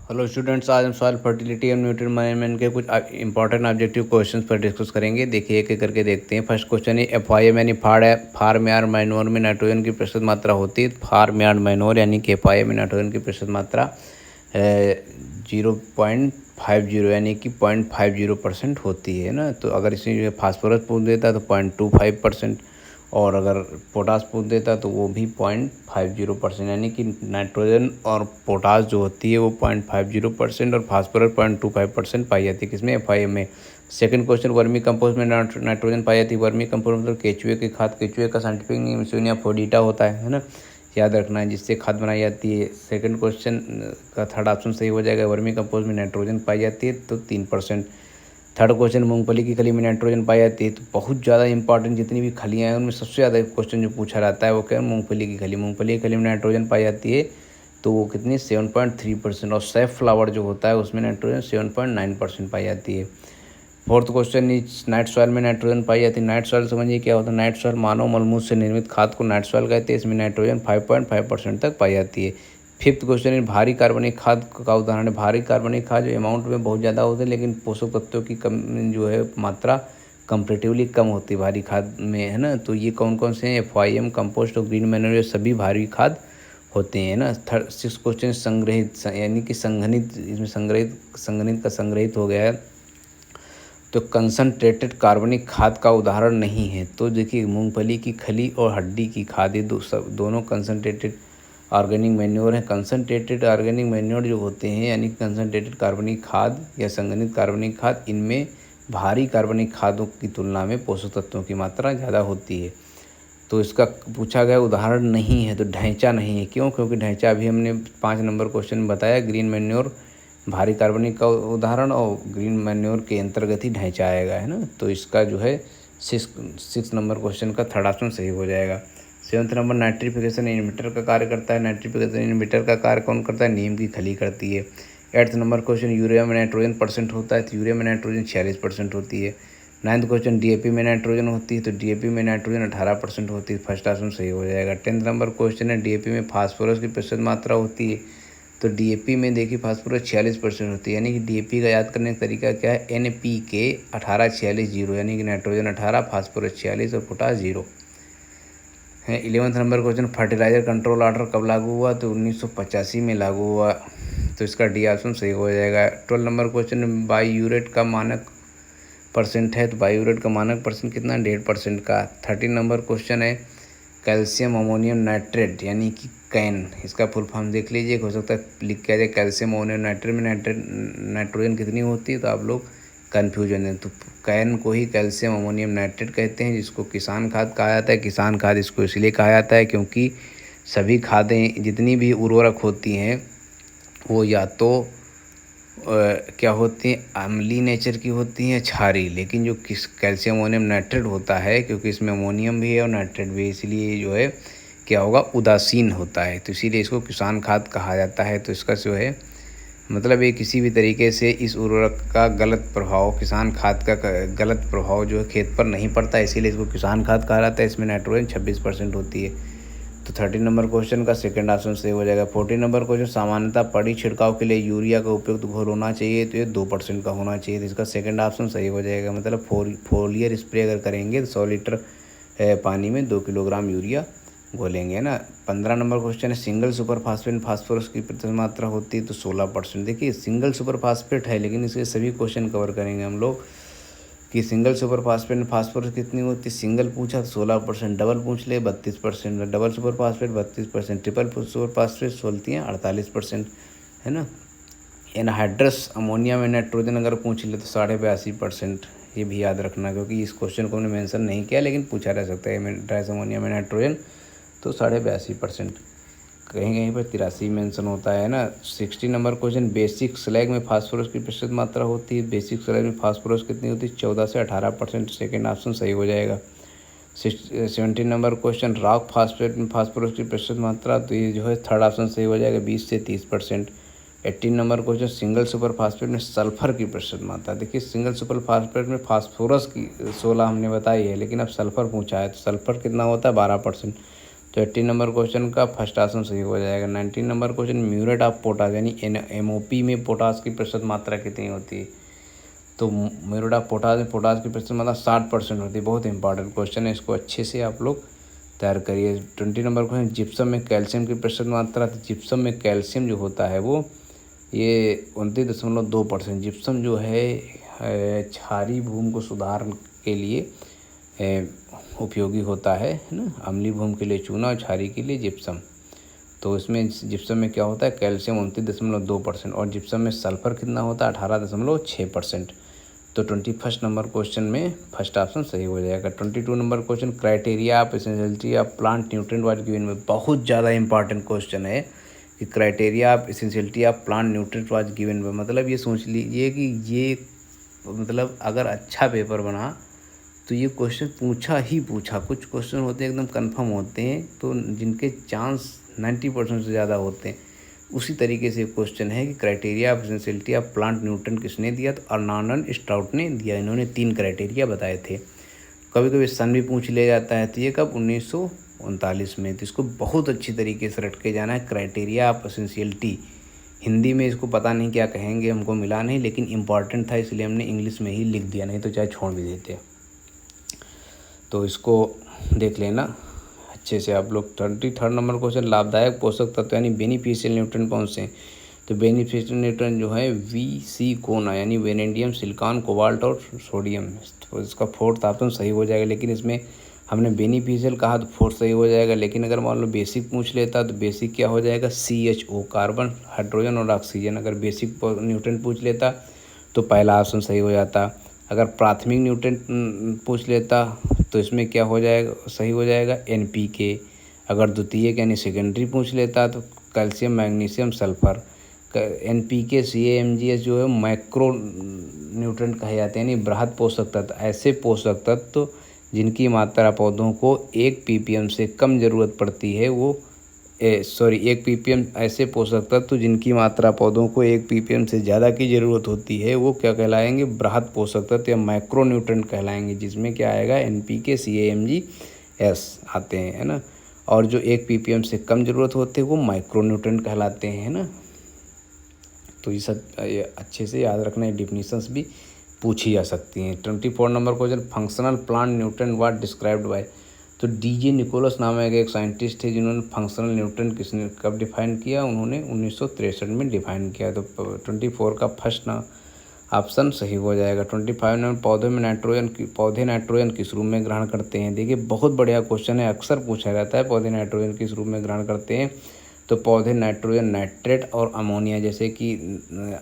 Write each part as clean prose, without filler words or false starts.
Hello students, आज हम soil fertility and nutrient management के कुछ इंपॉर्टेंट ऑब्जेक्टिव क्वेश्चंस पर डिस्कस करेंगे। देखिए एक एक करके देखते हैं। फर्स्ट क्वेश्चन है एफआईएम यानी फार्म यार्ड मैन्योर में नाइट्रोजन की प्रतिशत मात्रा होती है। फार्म यार्ड मैन्योर यानी कि एफआईएम में नाइट्रोजन की प्रतिशत मात्रा 0.50 यानी कि 0.50% होती है ना। तो अगर इसमें फास्फोरस पूछ देता है तो 0.25%, और अगर पोटास पूछ देता तो वो भी 0.50% यानी कि नाइट्रोजन और पोटास जो होती है वो 0.50% और फास्फोरस 0.25% पाई जाती है किसमें, एफआईएम में। सेकंड क्वेश्चन, वर्मी कंपोस्ट में नाइट्रोजन पाई जाती है। वर्मी कंपोस्ट मतलब केचुए की खाद। केचुए का साइंटिफिक नेम यूनिया फोडिटा होता है ना, याद रखना है, जिससे खाद बनाई जाती है। सेकंड क्वेश्चन का थर्ड ऑप्शन सही हो जाएगा। वर्मी कंपोस्ट में नाइट्रोजन पाई जाती है तो 3%। थर्ड क्वेश्चन, मूंगफली की खली में नाइट्रोजन पाई जाती है। तो बहुत ज़्यादा इंपॉर्टेंट जितनी भी खलियाँ हैं उनमें सबसे ज़्यादा क्वेश्चन जो पूछा जाता है वो क्या है, मूंगफली की खली। मूंगफली की खली में नाइट्रोजन पाई जाती है तो वो कितनी, 7.3%। और सैफ फ्लावर जो होता है उसमें नाइट्रोजन 7.9% पाई जाती है। फोर्थ क्वेश्चन, इस नाइट सॉइल में नाइट्रोजन पाई जाती है। नाइट सॉइल समझिए क्या होता है। नाइट सॉइल मानव मलमूत्र से निर्मित खाद को नाइट सॉइल कहते हैं। इसमें नाइट्रोजन 5.5% तक पाई जाती है। फिफ्थ क्वेश्चन है भारी कार्बनिक खाद का उदाहरण है। भारी कार्बनिक खाद जो अमाउंट में बहुत ज़्यादा होते हैं लेकिन पोषक तत्वों की कम जो है मात्रा कंपेरेटिवली कम होती है भारी खाद में, है ना। तो ये कौन कौन से हैं, एफआईएम, कंपोस्ट और ग्रीन मैन्योर, ये सभी भारी खाद होते हैं ना। थर्ड सिक्स क्वेश्चन, संग्रहित यानी कि संघनित। इसमें संघनित का संग्रहित हो गया है तो कंसनट्रेटेड कार्बनिक खाद का उदाहरण नहीं है। तो देखिए मूंगफली की खली और हड्डी की खाद ये दोनों कंसनट्रेटेड ऑर्गेनिक मैन्योर हैं। कंसनट्रेटेड ऑर्गेनिक मैन्योर जो होते हैं यानी कंसनट्रेटेड कार्बनिक खाद या संघनित कार्बनिक खाद, इनमें भारी कार्बनिक खादों की तुलना में पोषक तत्वों की मात्रा ज़्यादा होती है। तो इसका पूछा गया उदाहरण नहीं है तो ढैंचा नहीं है। क्यों? क्योंकि ढैंचा अभी हमने 5 नंबर क्वेश्चन में बताया। ग्रीन मैन्योर भारी कार्बनिक का उदाहरण और ग्रीन मैन्योर के अंतर्गत ही ढैंचा आएगा, है ना। तो इसका जो है सिक्स नंबर क्वेश्चन का थर्ड ऑप्शन सही हो जाएगा। सेवन्थ नंबर, नाइट्रिफिकेशन इनहिबिटर का कार्य करता है। नाइट्रिफिकेशन इनहिबिटर का कार्य कौन करता है, नीम की खली करती है। एट्थ नंबर क्वेश्चन, यूरिया में नाइट्रोजन परसेंट होता है तो यूरिया में नाइट्रोजन 46% होती है। नाइन्थ क्वेश्चन, डीएपी में नाइट्रोजन होती है तो डीएपी में नाइट्रोजन 18% होती है। फर्स्ट ऑप्शन सही हो जाएगा। 10th नंबर क्वेश्चन है, डीएपी में फास्फोरस की प्रतिशत मात्रा होती है तो डीएपी में देखिए फास्फोरस 46% होती है। यानी कि डीएपी का याद करने का तरीका क्या है, NPK 18 46 0, यानी कि नाइट्रोजन 18, फास्फोरस 46 और पोटास 0 है। 11th number question, fertiliser control order कब लागू हुआ तो 1985 में लागू हुआ। तो इसका डी ऑप्शन सही हो जाएगा। 12 नंबर क्वेश्चन, बाईयूरेट का मानक परसेंट है तो बाईयूरेट का मानक परसेंट कितना, 1.5% का। 13 नंबर क्वेश्चन है, कैल्शियम अमोनियम नाइट्रेट यानी कि कैन, इसका फुल फॉर्म देख लीजिए, हो सकता है लिख के आ जाए कैल्शियम अमोनियम नाइट्रेट में नाइट्रोजन कितनी होती है तो आप लोग कन्फ्यूज हो जाए। तो कैन को ही कैल्शियम अमोनियम नाइट्रेट कहते हैं, जिसको किसान खाद कहा जाता है। किसान खाद इसको इसलिए कहा जाता है क्योंकि सभी खादें जितनी भी उर्वरक होती हैं वो या तो क्या होती हैं, अम्लीय नेचर की होती हैं, क्षारीय। लेकिन जो कैल्शियम अमोनियम नाइट्रेट होता है, क्योंकि इसमें अमोनियम भी है और नाइट्रेट भी है, इसलिए जो है क्या होगा, उदासीन होता है। तो इसीलिए इसको किसान खाद कहा जाता है। तो इसका जो है मतलब ये किसी भी तरीके से इस उर्वरक का गलत प्रभाव, किसान खाद का गलत प्रभाव जो है खेत पर नहीं पड़ता है, इसीलिए इसको किसान खाद कहा जाता है। इसमें नाइट्रोजन 26% होती है। तो 13 नंबर क्वेश्चन का सेकंड ऑप्शन सही हो जाएगा। 14 नंबर क्वेश्चन, सामान्यतः पड़ी छिड़काव के लिए यूरिया का उपयुक्त घोल होना चाहिए तो ये 2% का होना चाहिए। तो इसका सेकंड ऑप्शन सही हो जाएगा। मतलब फोलियर स्प्रे अगर करेंगे तो 100 लीटर पानी में 2 किलोग्राम यूरिया घोलेंगे ना। 15 नंबर क्वेश्चन है, सिंगल सुपर फास्फेट फास्फोरस की प्रतिशत मात्रा होती है तो 16%। देखिए सिंगल सुपर फास्फेट है लेकिन इसके सभी क्वेश्चन कवर करेंगे हम लोग कि सिंगल सुपर फास्फेट में फास्फोरस कितनी होती है। सिंगल पूछा तो 16%, डबल पूछ ले 32%, double super phosphate 32%, triple super phosphate सोलती हैं 48%, है ना। एनहाइड्रस अमोनिया में नाइट्रोजन अगर पूछ ले तो 82.5%। ये भी याद रखना क्योंकि इस क्वेश्चन को हमने मेंशन नहीं किया लेकिन पूछा रह सकता है। एनहाइड्रस अमोनिया में नाइट्रोजन तो 82.5%, कहीं कहीं पर 83 मेंशन होता है ना। 60 नंबर क्वेश्चन, बेसिक स्लैग में फास्फोरस की प्रतिशत मात्रा होती है। बेसिक स्लैग में फास्फोरस कितनी होती है, 14 से 18%। सेकेंड ऑप्शन सही हो जाएगा। 70 नंबर क्वेश्चन, रॉक फास्फेट में फास्फोरस की प्रतिशत मात्रा, तो ये जो है थर्ड ऑप्शन सही हो जाएगा, 20 से 30%। 18 number question, single super phosphate में सल्फर की प्रतिशत मात्रा। देखिए सिंगल सुपर फास्फेट में फास्फोरस की 16 हमने बताई है लेकिन अब सल्फर पूछा है तो सल्फर कितना होता है, 12%। तो 18 नंबर क्वेश्चन का फर्स्ट ऑप्शन सही हो जाएगा। 19 number question muriate of potash यानी MOP में पोटास की प्रतिशत मात्रा कितनी होती है। तो म्यूरेट ऑफ पोटास में पोटास की प्रतिशत मात्रा 60% होती है। बहुत इंपॉर्टेंट क्वेश्चन है, इसको अच्छे से आप लोग तैयार करिए। 20 नंबर क्वेश्चन जिप्सम में कैल्शियम की प्रतिशत मात्रा। तो जिप्सम में कैल्शियम जो होता है वो ये 29.2%। जिप्सम जो है क्षारीय भूमि को सुधार के लिए उपयोगी होता है ना। अम्लीय भूमि के लिए चूना और क्षारीय के लिए जिप्सम। तो इसमें जिप्सम में क्या होता है, कैल्शियम 29.2% और जिप्सम में सल्फर कितना होता है 18.6%। तो 21 नंबर क्वेश्चन में फर्स्ट ऑप्शन सही हो जाएगा। 22 number question criteria of essentiality of plant nutrient was given में। बहुत ज़्यादा इंपॉर्टेंट क्वेश्चन है कि criteria of essentiality of plant nutrient was given में। मतलब ये सोच लीजिए कि ये मतलब अगर अच्छा पेपर बना तो ये क्वेश्चन पूछा। कुछ क्वेश्चन होते हैं एकदम कंफर्म होते हैं, तो जिनके चांस 90% से ज़्यादा होते हैं। उसी तरीके से क्वेश्चन है कि criteria of essentiality of plant nutrient किसने दिया, तो अर्नाल्ड स्ट्राउट ने दिया। इन्होंने 3 क्राइटेरिया बताए थे। कभी कभी सन भी पूछ लिया जाता है, तो ये कब 1939 में। तो इसको बहुत अच्छी तरीके से रट के जाना है, क्राइटेरिया ऑफ एसेंशियलिटी। हिंदी में इसको पता नहीं क्या कहेंगे, हमको मिला नहीं, लेकिन इम्पॉर्टेंट था इसलिए हमने इंग्लिश में ही लिख दिया, नहीं तो चाहे छोड़ भी देते। तो इसको देख लेना अच्छे से आप लोग। 33 नंबर क्वेश्चन लाभदायक पोषक तत्व यानी बेनिफिशियल न्यूट्रिएंट कौन से हैं। तो बेनिफिशियल न्यूट्रिएंट जो है VC कोना यानी वेनेडियम, सिलिकॉन, कोबाल्ट और सोडियम। तो इसका फोर्थ ऑप्शन सही हो जाएगा। लेकिन इसमें हमने बेनिफिशियल कहा तो फोर्थ सही हो जाएगा। लेकिन अगर मान लो बेसिक पूछ लेता तो बेसिक क्या हो जाएगा, CHO कार्बन, हाइड्रोजन और ऑक्सीजन। अगर बेसिक न्यूट्रिएंट पूछ लेता तो पहला ऑप्शन सही हो जाता। अगर प्राथमिक न्यूट्रिएंट पूछ लेता तो इसमें क्या हो जाएगा, सही हो जाएगा NPK। अगर द्वितीयक यानी सेकेंडरी पूछ लेता तो calcium, magnesium, sulphur. NPK CAMGS जो है माइक्रो न्यूट्रिएंट कहे जाते हैं, यानी बृहद पोषक तत्व। ऐसे पोषक तत्व जिनकी मात्रा पौधों को 1 ppm से कम ज़रूरत पड़ती है वो 1 ppm। ऐसे पोषक तत्व जिनकी मात्रा पौधों को 1 ppm से ज़्यादा की ज़रूरत होती है वो क्या कहलाएंगे, बृहद पोषक तत्व या माइक्रो न्यूट्रिएंट कहलाएंगे। जिसमें क्या आएगा, NPK CAMGS आते हैं, है ना। और जो 1 ppm से कम ज़रूरत होते हैं वो माइक्रो न्यूट्रिएंट कहलाते हैं, है ना। तो ये सब अच्छे से याद रखना है, डिफिनीशंस भी पूछी जा सकती हैं। 24 number question functional plant nutrient what described bye. तो DJ निकोलस नामक एक साइंटिस्ट थे जिन्होंने फंक्शनल न्यूट्रिएंट किसने कब डिफाइन किया, उन्होंने 1963 में डिफाइन किया। तो 24 का फर्स्ट ऑप्शन सही हो जाएगा। 25 नंबर पौधे नाइट्रोजन किस रूप में ग्रहण करते हैं। देखिए बहुत बढ़िया क्वेश्चन है, अक्सर पूछा जाता है पौधे नाइट्रोजन किस रूप में ग्रहण करते हैं। तो पौधे नाइट्रोजन नाइट्रेट और अमोनिया जैसे कि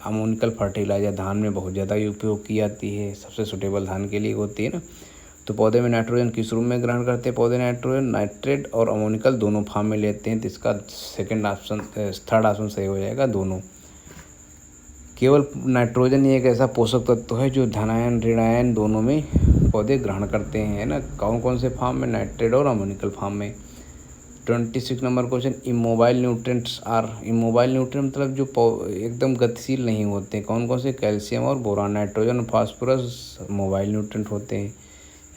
अमोनिकल फर्टिलाइजर धान में बहुत ज़्यादा उपयोग की जाती है, सबसे सुटेबल धान के लिए होती है ना। तो पौधे में नाइट्रोजन किस रूप में ग्रहण करते हैं, पौधे नाइट्रोजन नाइट्रेट और अमोनिकल दोनों फॉर्म में लेते हैं। तो इसका थर्ड ऑप्शन सही हो जाएगा, दोनों। केवल नाइट्रोजन ही एक ऐसा पोषक तत्व है जो धनायन ऋणायन दोनों में पौधे ग्रहण करते हैं, है ना। कौन कौन से फॉर्म में, नाइट्रेट और अमोनिकल फॉर्म में। 26 number question immobile nutrients are. Immobile nutrient मतलब जो एकदम गतिशील नहीं होते, कौन कौन से, कैल्शियम और बोरान। नाइट्रोजन और फास्फोरस मोबाइल न्यूट्रिएंट होते हैं,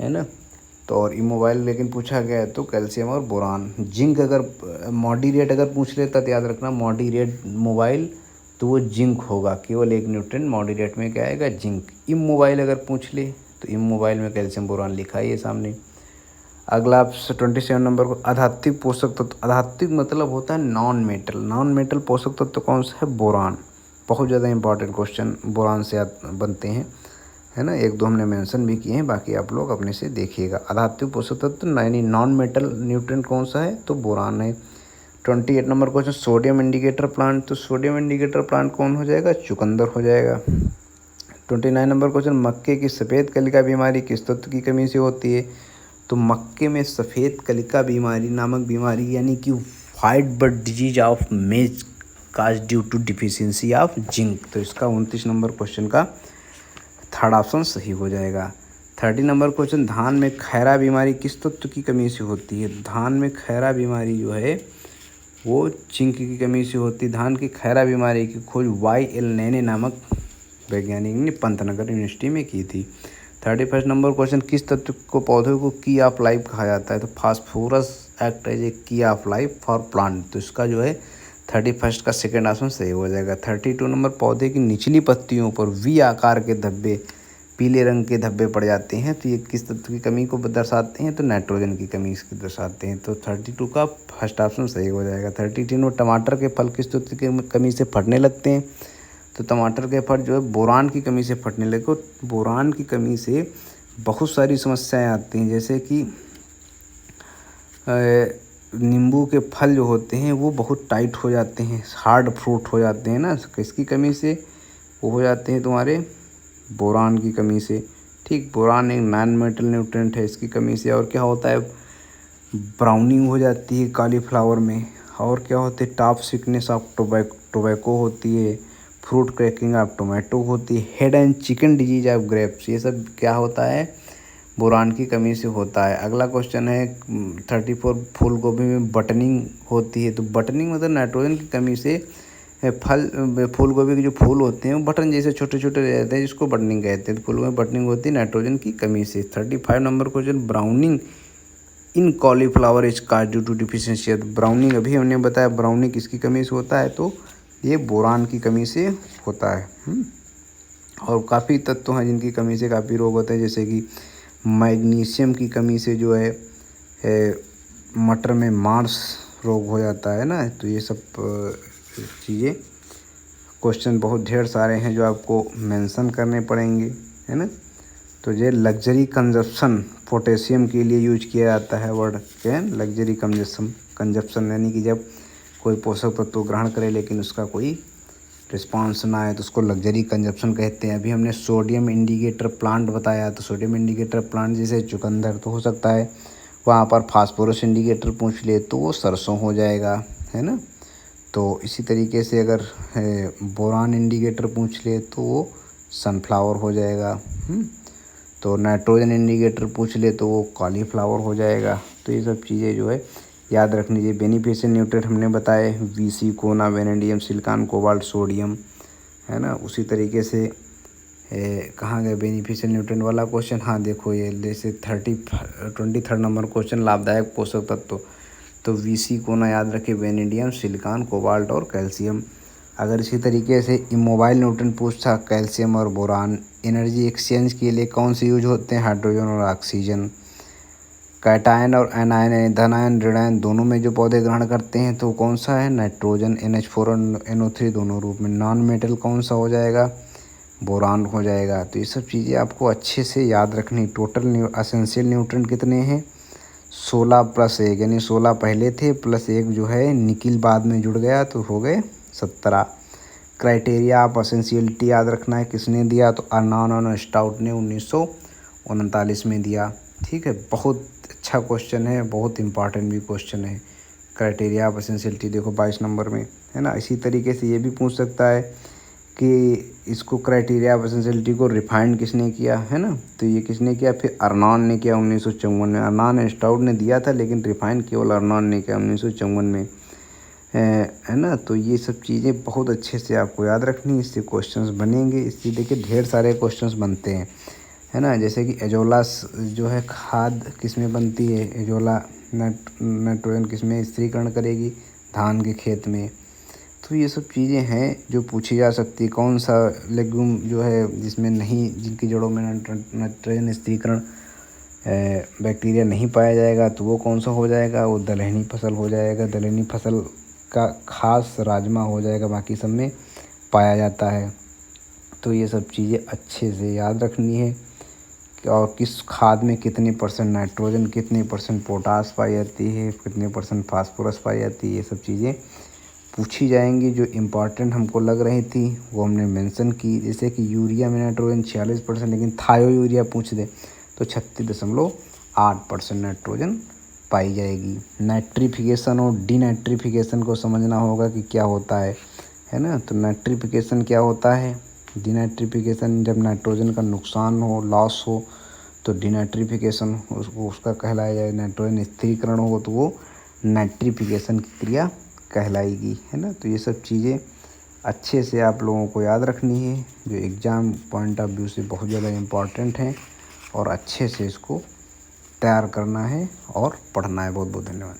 है ना। तो और इमोबाइल लेकिन पूछा गया है तो कैल्शियम और बोरान। जिंक अगर मॉडरेट अगर पूछ लेता तो याद रखना मॉडरेट मोबाइल तो वो जिंक होगा। केवल एक न्यूट्रिएंट मॉडरेट में क्या आएगा, जिंक। इमोबाइल अगर पूछ ले तो इमोबाइल में कैल्शियम बोरान लिखा है ये सामने। अगला 27 नंबर को आधात्विक पोषक तत्व। आधात्विक मतलब होता है नॉन मेटल। नॉन मेटल पोषक तत्व कौन सा है, बोरान। बहुत ज़्यादा इंपॉर्टेंट क्वेश्चन बोरान से बनते हैं, है ना। 1-2 हमने मेंशन भी किए हैं, बाकी आप लोग अपने से देखिएगा। आधात्विक पोषक तत्व यानी नॉन मेटल न्यूट्रिएंट कौन सा है, तो बोरान है। 28 number question sodium indicator plant. तो सोडियम इंडिकेटर प्लांट कौन हो जाएगा, चुकंदर हो जाएगा। 29 नंबर क्वेश्चन मक्के की सफ़ेद कलिका बीमारी किस तत्व की कमी से होती है। तो मक्के में सफ़ेद कलिका बीमारी नामक बीमारी यानी कि white bird disease of maize cause due to deficiency of zinc. तो इसका 29 नंबर क्वेश्चन का थर्ड ऑप्शन सही हो जाएगा। 30 नंबर क्वेश्चन धान में खैरा बीमारी किस तत्व की कमी से होती है। धान में खैरा बीमारी जो है वो जिंक की कमी से होती है। धान की खैरा बीमारी की खोज YL नैने नामक वैज्ञानिक ने पंतनगर यूनिवर्सिटी में की थी। 31 नंबर क्वेश्चन, किस तत्व को पौधे को की ऑफ लाइफ कहा जाता है? तो फास्फोरस एक्ट एज ए की ऑफ लाइफ फॉर प्लांट। तो इसका जो है 31 का सेकेंड ऑप्शन सही हो जाएगा। 32 नंबर, पौधे की निचली पत्तियों पर वी आकार के धब्बे, पीले रंग के धब्बे पड़ जाते हैं, तो ये किस तत्व की कमी को दर्शाते हैं? तो नाइट्रोजन की कमी इसकी दर्शाते हैं। तो 32 का फर्स्ट ऑप्शन सही हो जाएगा। 33 में, टमाटर के फल किस तत्व की कमी से फटने लगते हैं? तो टमाटर के फल जो है बोरान की कमी से फटने लगे। बोरान की कमी से बहुत सारी समस्याएं आती हैं, जैसे कि नींबू के फल जो होते हैं वो बहुत टाइट हो जाते हैं, हार्ड फ्रूट हो जाते हैं ना, किसकी कमी से? वो हो जाते हैं तुम्हारे बोरान की कमी से। ठीक, बोरान एक नॉन मेटल न्यूट्रिएंट है, इसकी कमी से। और क्या होता है? ब्राउनिंग हो जाती है कॉलीफ्लावर में। और क्या होते हैं? टॉप सिकनेस ऑफ टोबैको होती है, फ्रूट क्रैकिंग ऑफ टोमेटो होती है, head and chicken disease of grapes. ये सब क्या होता है? बोरान की कमी से होता है। अगला क्वेश्चन है 34, फूल गोभी में बटनिंग होती है। तो बटनिंग मतलब नाइट्रोजन की कमी से फूल गोभी के जो फूल होते हैं वो बटन जैसे छोटे छोटे रहते हैं, जिसको बटनिंग कहते हैं। तो फूलों में बटनिंग होती है नाइट्रोजन की कमी से। 35 number question, browning in cauliflower is cause due to deficiency. Browning अभी हमने बताया, ब्राउनिंग किसकी कमी से होता है? तो ये बोरान की कमी से होता है। और काफ़ी तत्व हैं जिनकी कमी से काफ़ी रोग होते हैं, जैसे कि मैग्नीशियम की कमी से जो है मटर में मार्स रोग हो जाता है ना। तो ये सब चीज़ें, क्वेश्चन बहुत ढेर सारे हैं जो आपको मेंशन करने पड़ेंगे, है ना। तो ये लग्जरी कंजप्शन पोटेशियम के लिए यूज किया जाता है वर्ड, क्या है? लग्जरी कंजप्शन यानी कि जब कोई पोषक तत्व ग्रहण करे लेकिन उसका कोई रिस्पांस ना आए तो उसको लग्जरी कंजप्शन कहते हैं। अभी हमने सोडियम इंडिकेटर प्लांट बताया, तो सोडियम इंडिकेटर प्लांट जैसे चुकंदर तो हो सकता है, वहाँ पर फास्फोरस इंडिकेटर पूछ ले तो वो सरसों हो जाएगा, है ना। तो इसी तरीके से अगर बोरान इंडिकेटर पूछ ले तो वो सनफ्लावर हो जाएगा। तो नाइट्रोजन इंडिकेटर पूछ ले तो वो कॉलीफ्लावर हो जाएगा। तो ये सब चीज़ें जो है याद रखनी चाहिए। बेनिफिशियल न्यूट्रिएंट हमने बताए, वीसी, कोना, वेनेडियम, सिलिकॉन, कोबाल्ट, सोडियम, है ना। उसी तरीके से कहाँ गए बेनिफिशियल न्यूट्रिएंट वाला क्वेश्चन? हाँ देखो, ये जैसे 23 नंबर क्वेश्चन, लाभदायक पोषक तत्व। तो वीसी, कोना याद रखे, वेनेडियम, सिलिकॉन, कोबाल्ट और कैल्शियम। अगर इसी तरीके से इमोबाइल न्यूट्रिएंट पूछता, कैल्शियम और बोरान। एनर्जी एक्सचेंज के लिए कौन से यूज होते हैं? हाइड्रोजन और ऑक्सीजन। कैटायन और एनायन, धनायन ऋणायन दोनों में जो पौधे ग्रहण करते हैं तो कौन सा है? नाइट्रोजन। NH4 और NO3 दोनों रूप में। नॉन मेटल कौन सा हो जाएगा? बोरान हो जाएगा। तो ये सब चीज़ें आपको अच्छे से याद रखनी। टोटल एसेंशियल न्यूट्रिएंट कितने हैं? 16 + 1, यानी 16 पहले थे प्लस 1 जो है निकिल बाद में जुड़ गया तो हो गए 17। क्राइटेरिया ऑफ एसेंशियलिटी याद रखना है, किसने दिया? तो अर्नॉन और स्टाउट ने 1939 में दिया। ठीक है, बहुत अच्छा क्वेश्चन है, बहुत इंपॉर्टेंट भी क्वेश्चन है। क्राइटेरिया ऑफ एसेंशियलिटी देखो 22 नंबर में, है ना। इसी तरीके से ये भी पूछ सकता है कि इसको क्राइटेरिया ऑफ एसेंशियलिटी को रिफाइंड किसने किया, है ना। तो ये किसने किया? फिर अर्नॉन ने किया 1954 में। अर्नॉन एंड स्टाउट ने दिया था लेकिन रिफाइंड केवल अर्नॉन ने किया 1954 में, है ना। तो ये सब चीज़ें बहुत अच्छे से आपको याद रखनी, इससे क्वेश्चंस बनेंगे। इससे देखिए ढेर सारे क्वेश्चंस बनते हैं, है ना। जैसे कि एजोला जो है खाद किस में बनती है? एजोला नाइट्रोजन किस में स्थिरीकरण करेगी? धान के खेत में। तो ये सब चीज़ें हैं जो पूछी जा सकती है। कौन सा लेग्यूम जो है जिसमें नहीं, जिनकी जड़ों में नाइट्रोजन स्थिरीकरण बैक्टीरिया नहीं पाया जाएगा तो वो कौन सा हो जाएगा? वो दलहनी फसल हो जाएगा। दलहनी फसल का खास राजमा हो जाएगा, बाकी सब में पाया जाता है। तो ये सब चीज़ें अच्छे से याद रखनी है और किस खाद में कितने % नाइट्रोजन, कितने % पोटास पाई जाती है, कितने % फास्फोरस पाई जाती है, ये सब चीज़ें पूछी जाएंगी। जो इम्पॉर्टेंट हमको लग रही थी वो हमने मेंशन की, जैसे कि यूरिया में नाइट्रोजन 46%, लेकिन थायो यूरिया पूछ दे तो 36.8% नाइट्रोजन पाई जाएगी। नाइट्रिफिकेशन और डीनाइट्रिफिकेशन को समझना होगा कि क्या होता है ना। तो नाइट्रिफिकेशन क्या होता है? डीनाइट्रिफिकेशन जब नाइट्रोजन का नुकसान हो, लॉस हो, तो डीनाइट्रिफिकेशन उसका कहलाया जाए। नाइट्रोजन स्थिरीकरण हो तो वो नाइट्रिफिकेशन की क्रिया कहलाएगी, है ना। तो ये सब चीज़ें अच्छे से आप लोगों को याद रखनी है, जो एग्ज़ाम पॉइंट ऑफ व्यू से बहुत ज़्यादा इम्पॉर्टेंट हैं। और अच्छे से इसको तैयार करना है और पढ़ना है। बहुत बहुत धन्यवाद।